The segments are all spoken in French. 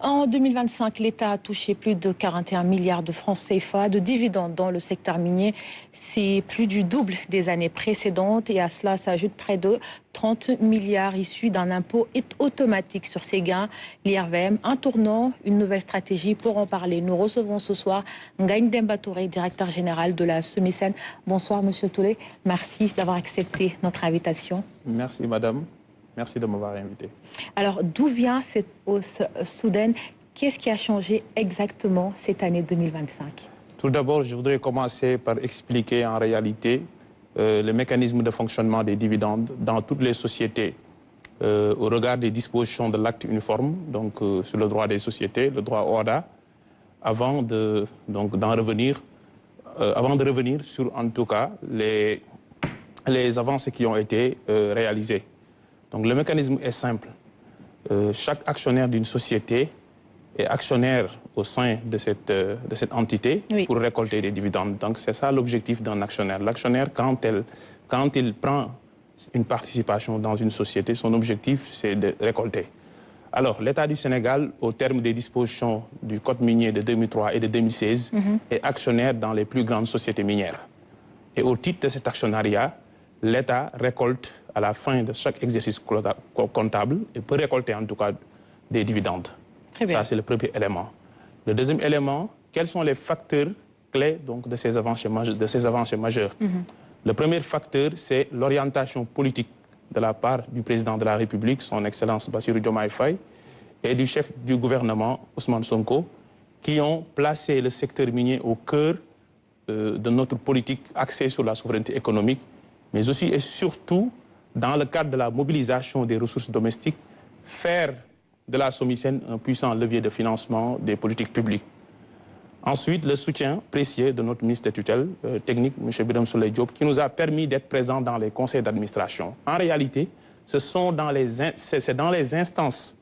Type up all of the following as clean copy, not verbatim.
En 2025, l'État a touché plus de 41 milliards de francs CFA de dividendes dans le secteur minier. C'est plus du double des années précédentes et à cela s'ajoute près de 30 milliards issus d'un impôt automatique sur ces gains. L'IRVM, un tournant, une nouvelle stratégie. Pour en parler, nous recevons ce soir Ngagne Demba Touré, directeur général de la SOMISEN. Bonsoir Monsieur Touré, merci d'avoir accepté notre invitation. Merci Madame. Merci de m'avoir invité. Alors, d'où vient cette hausse soudaine? Qu'est-ce qui a changé exactement cette année 2025? Tout d'abord, je voudrais commencer par expliquer en réalité le mécanisme de fonctionnement des dividendes dans toutes les sociétés au regard des dispositions de l'acte uniforme, donc sur le droit des sociétés, le droit OHADA, avant de revenir sur en tout cas les avancées qui ont été réalisées. Donc le mécanisme est simple. Chaque actionnaire d'une société est actionnaire au sein de cette entité pour récolter des dividendes. Donc c'est ça l'objectif d'un actionnaire. L'actionnaire, quand il prend une participation dans une société, son objectif c'est de récolter. Alors l'État du Sénégal, au terme des dispositions du Code minier de 2003 et de 2016, est actionnaire dans les plus grandes sociétés minières. Et au titre de cet actionnariat, l'État récolte à la fin de chaque exercice comptable et peut récolter en tout cas des dividendes. Très bien. Ça, c'est le premier élément. Le deuxième élément, quels sont les facteurs clés donc, de ces avancées majeures? Le premier facteur, c'est l'orientation politique de la part du président de la République, son Excellence Bassirou Diomaye Faye, et du chef du gouvernement, Ousmane Sonko, qui ont placé le secteur minier au cœur de notre politique axée sur la souveraineté économique, mais aussi et surtout, dans le cadre de la mobilisation des ressources domestiques, faire de la SOMISEN un puissant levier de financement des politiques publiques. Ensuite, le soutien précieux de notre ministre de tutelle technique, M. Birame Souleye Diop, qui nous a permis d'être présents dans les conseils d'administration. En réalité, c'est dans les instances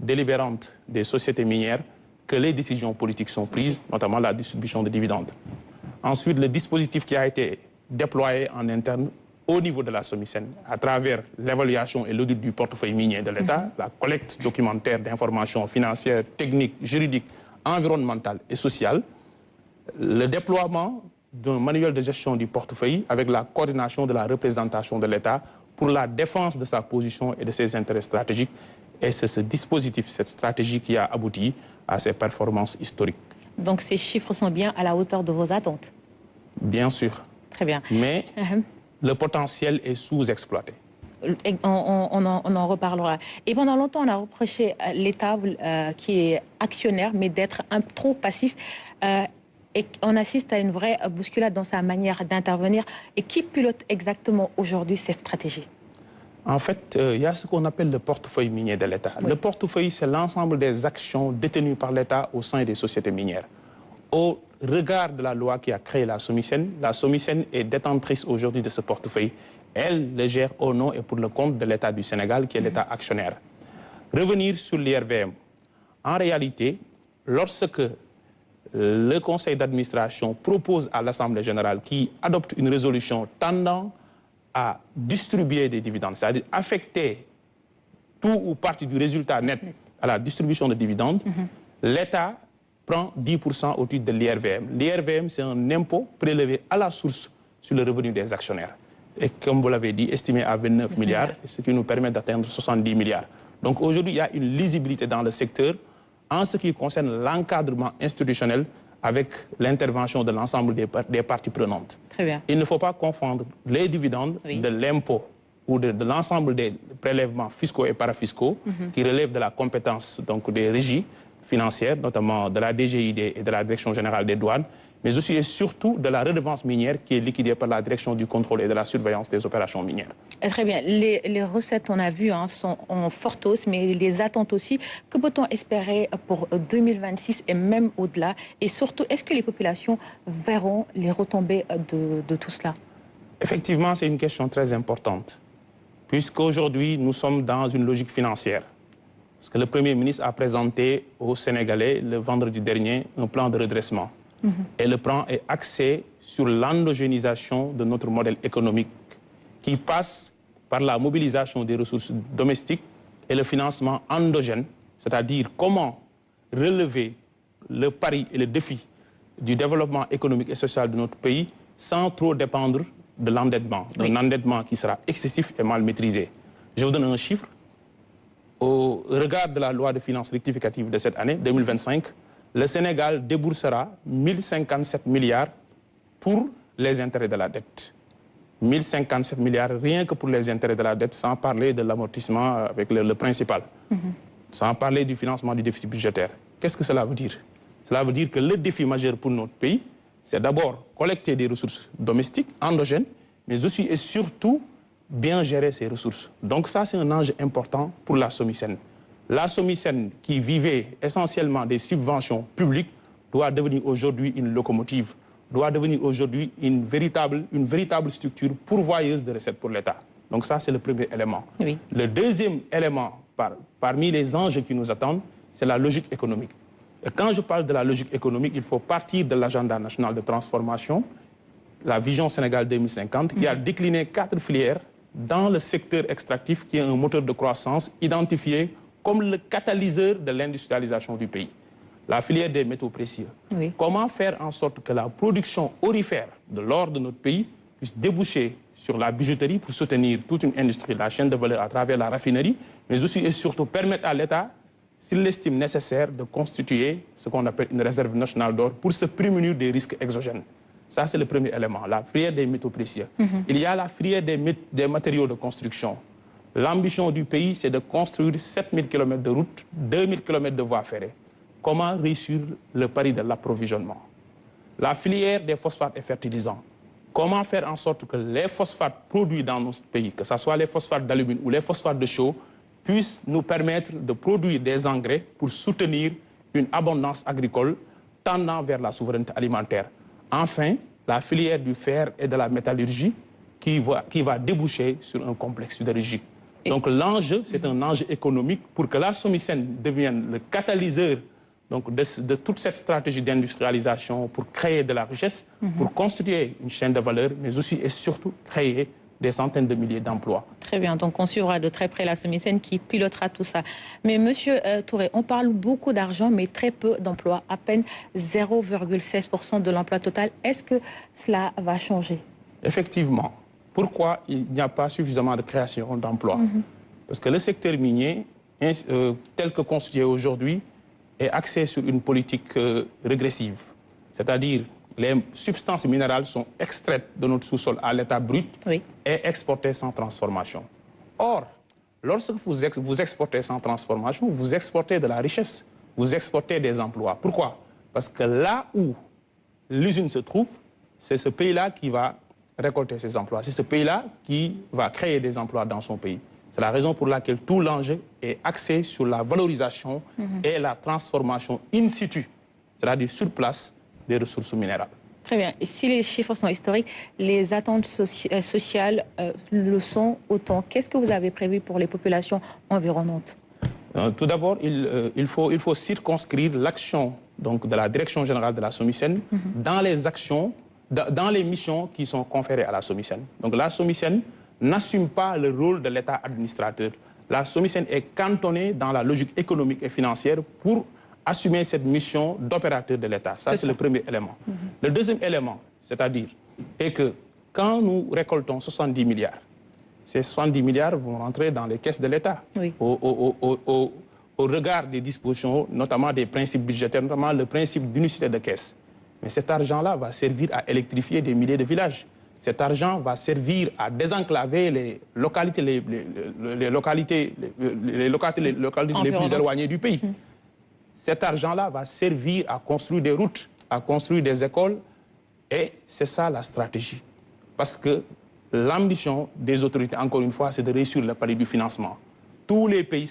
délibérantes des sociétés minières que les décisions politiques sont prises, notamment la distribution de dividendes. Ensuite, le dispositif qui a été déployé en interne au niveau de la SOMISEN, à travers l'évaluation et l'audit du portefeuille minier de l'État, la collecte documentaire d'informations financières, techniques, juridiques, environnementales et sociales, le déploiement d'un manuel de gestion du portefeuille avec la coordination de la représentation de l'État pour la défense de sa position et de ses intérêts stratégiques. Et c'est ce dispositif, cette stratégie qui a abouti à ces performances historiques. Donc ces chiffres sont bien à la hauteur de vos attentes? Bien sûr. Très bien. Mais le potentiel est sous-exploité. On en reparlera. Et pendant longtemps, on a reproché l'État qui est actionnaire, mais d'être trop passif. Et on assiste à une vraie bousculade dans sa manière d'intervenir. Et qui pilote exactement aujourd'hui cette stratégie? En fait, il y a ce qu'on appelle le portefeuille minier de l'État. Le portefeuille, c'est l'ensemble des actions détenues par l'État au sein des sociétés minières. Au regard de la loi qui a créé la SOMISEN est détentrice aujourd'hui de ce portefeuille. Elle le gère au nom et pour le compte de l'État du Sénégal, qui est l'État actionnaire. Revenir sur l'IRVM. En réalité, lorsque le conseil d'administration propose à l'Assemblée générale qui adopte une résolution tendant à distribuer des dividendes, c'est-à-dire affecter tout ou partie du résultat net à la distribution de dividendes, l'État prend 10% au titre de l'IRVM. L'IRVM, c'est un impôt prélevé à la source sur le revenu des actionnaires. Et comme vous l'avez dit, estimé à 29 milliards, ce qui nous permet d'atteindre 70 milliards. Donc aujourd'hui, il y a une lisibilité dans le secteur en ce qui concerne l'encadrement institutionnel avec l'intervention de l'ensemble des parties prenantes. Très bien. Il ne faut pas confondre les dividendes de l'impôt ou de l'ensemble des prélèvements fiscaux et parafiscaux qui relèvent de la compétence donc, des régies financières, notamment de la DGID et de la Direction générale des douanes, mais aussi et surtout de la redevance minière qui est liquidée par la Direction du contrôle et de la surveillance des opérations minières. Très bien. Les recettes, on a vu, sont en forte hausse, mais les attentes aussi. Que peut-on espérer pour 2026 et même au-delà? Et surtout, est-ce que les populations verront les retombées de tout cela? Effectivement, c'est une question très importante, puisqu'aujourd'hui, nous sommes dans une logique financière. Parce que le Premier ministre a présenté aux Sénégalais, le vendredi dernier, un plan de redressement. Et le plan est axé sur l'endogénisation de notre modèle économique qui passe par la mobilisation des ressources domestiques et le financement endogène, c'est-à-dire comment relever le pari et le défi du développement économique et social de notre pays sans trop dépendre de l'endettement, d'un endettement qui sera excessif et mal maîtrisé. Je vous donne un chiffre. Au regard de la loi de finances rectificative de cette année, 2025, le Sénégal déboursera 1057 milliards pour les intérêts de la dette. 1057 milliards rien que pour les intérêts de la dette, sans parler de l'amortissement avec le principal, sans parler du financement du déficit budgétaire. Qu'est-ce que cela veut dire? Cela veut dire que le défi majeur pour notre pays, c'est d'abord collecter des ressources domestiques, endogènes, mais aussi et surtout bien gérer ces ressources. Donc ça, c'est un enjeu important pour la SOMISEN. La SOMISEN, qui vivait essentiellement des subventions publiques, doit devenir aujourd'hui une locomotive, doit devenir aujourd'hui une véritable structure pourvoyeuse de recettes pour l'État. Donc ça, c'est le premier élément. Oui. Le deuxième élément, parmi les enjeux qui nous attendent, c'est la logique économique. Et quand je parle de la logique économique, il faut partir de l'agenda national de transformation, la vision Sénégal 2050, qui a décliné 4 filières dans le secteur extractif, qui est un moteur de croissance identifié comme le catalyseur de l'industrialisation du pays. La filière des métaux précieux. Oui. Comment faire en sorte que la production aurifère de l'or de notre pays puisse déboucher sur la bijouterie pour soutenir toute une industrie, la chaîne de valeur à travers la raffinerie, mais aussi et surtout permettre à l'État, s'il l'estime nécessaire, de constituer ce qu'on appelle une réserve nationale d'or pour se prémunir des risques exogènes. Ça, c'est le premier élément, la filière des métaux précieux. Il y a la filière des matériaux de construction. L'ambition du pays, c'est de construire 7000 km de routes, 2000 km de voies ferrées. Comment réussir le pari de l'approvisionnement? La filière des phosphates et fertilisants. Comment faire en sorte que les phosphates produits dans notre pays, que ce soit les phosphates d'alumine ou les phosphates de chaux, puissent nous permettre de produire des engrais pour soutenir une abondance agricole tendant vers la souveraineté alimentaire. Enfin, la filière du fer et de la métallurgie qui va déboucher sur un complexe sidérurgique. Donc l'enjeu, c'est un enjeu économique pour que la SOMISEN devienne le catalyseur donc, de toute cette stratégie d'industrialisation pour créer de la richesse, pour constituer une chaîne de valeur, mais aussi et surtout créer des centaines de milliers d'emplois. Très bien, donc on suivra de très près la SOMISEN qui pilotera tout ça. Mais Monsieur Touré, on parle beaucoup d'argent, mais très peu d'emplois, à peine 0,16% de l'emploi total. Est-ce que cela va changer? Effectivement. Pourquoi il n'y a pas suffisamment de création d'emplois? Parce que le secteur minier, tel que constitué aujourd'hui, est axé sur une politique régressive. C'est-à-dire les substances minérales sont extraites de notre sous-sol à l'état brut et exportées sans transformation. Or, lorsque vous exportez sans transformation, vous exportez de la richesse, vous exportez des emplois. Pourquoi? Parce que là où l'usine se trouve, c'est ce pays-là qui va récolter ces emplois. C'est ce pays-là qui va créer des emplois dans son pays. C'est la raison pour laquelle tout l'enjeu est axé sur la valorisation et la transformation in situ, c'est-à-dire sur place, des ressources minérales. Très bien. Et si les chiffres sont historiques, les attentes sociales le sont autant. Qu'est-ce que vous avez prévu pour les populations environnantes? Tout d'abord, il faut circonscrire l'action de la Direction générale de la SOMISEN dans les actions, dans les missions qui sont conférées à la SOMISEN. Donc la SOMISEN n'assume pas le rôle de l'État administrateur. La SOMISEN est cantonnée dans la logique économique et financière pour assumer cette mission d'opérateur de l'État. Ça, c'est le premier élément. Le deuxième élément, c'est-à-dire, est que quand nous récoltons 70 milliards, ces 70 milliards vont rentrer dans les caisses de l'État. Au regard des dispositions, notamment des principes budgétaires, notamment le principe d'unicité de caisse. Mais cet argent-là va servir à électrifier des milliers de villages. Cet argent va servir à désenclaver les localités les plus éloignées du pays. Cet argent-là va servir à construire des routes, à construire des écoles. Et c'est ça la stratégie. Parce que l'ambition des autorités, encore une fois, c'est de réussir le pari du financement. Tous les pays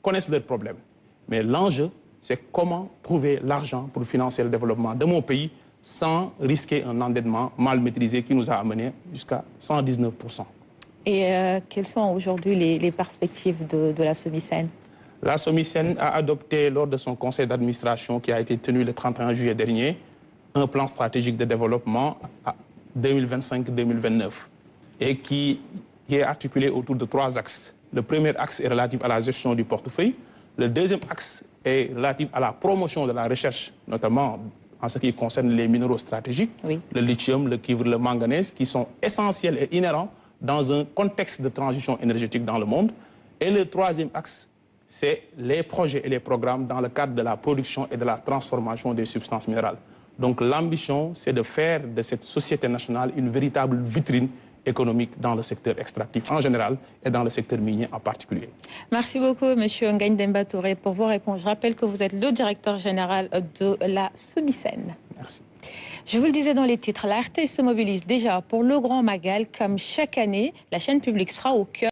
connaissent leurs problèmes. Mais l'enjeu, c'est comment trouver l'argent pour financer le développement de mon pays sans risquer un endettement mal maîtrisé qui nous a amené jusqu'à 119%. Et quelles sont aujourd'hui les perspectives de la SOMISEN? La SOMISEN a adopté lors de son conseil d'administration qui a été tenu le 31 juillet dernier un plan stratégique de développement à 2025-2029 et qui est articulé autour de 3 axes. Le premier axe est relatif à la gestion du portefeuille. Le deuxième axe est relatif à la promotion de la recherche, notamment en ce qui concerne les minéraux stratégiques, le lithium, le cuivre, le manganèse, qui sont essentiels et inhérents dans un contexte de transition énergétique dans le monde. Et le troisième axe, c'est les projets et les programmes dans le cadre de la production et de la transformation des substances minérales. Donc l'ambition, c'est de faire de cette société nationale une véritable vitrine économique dans le secteur extractif en général et dans le secteur minier en particulier. Merci beaucoup, M. Ngagne Demba Touré, pour vos réponses. Je rappelle que vous êtes le directeur général de la SOMISEN. Merci. Je vous le disais dans les titres, la RTS se mobilise déjà pour le Grand Magal. Comme chaque année, la chaîne publique sera au cœur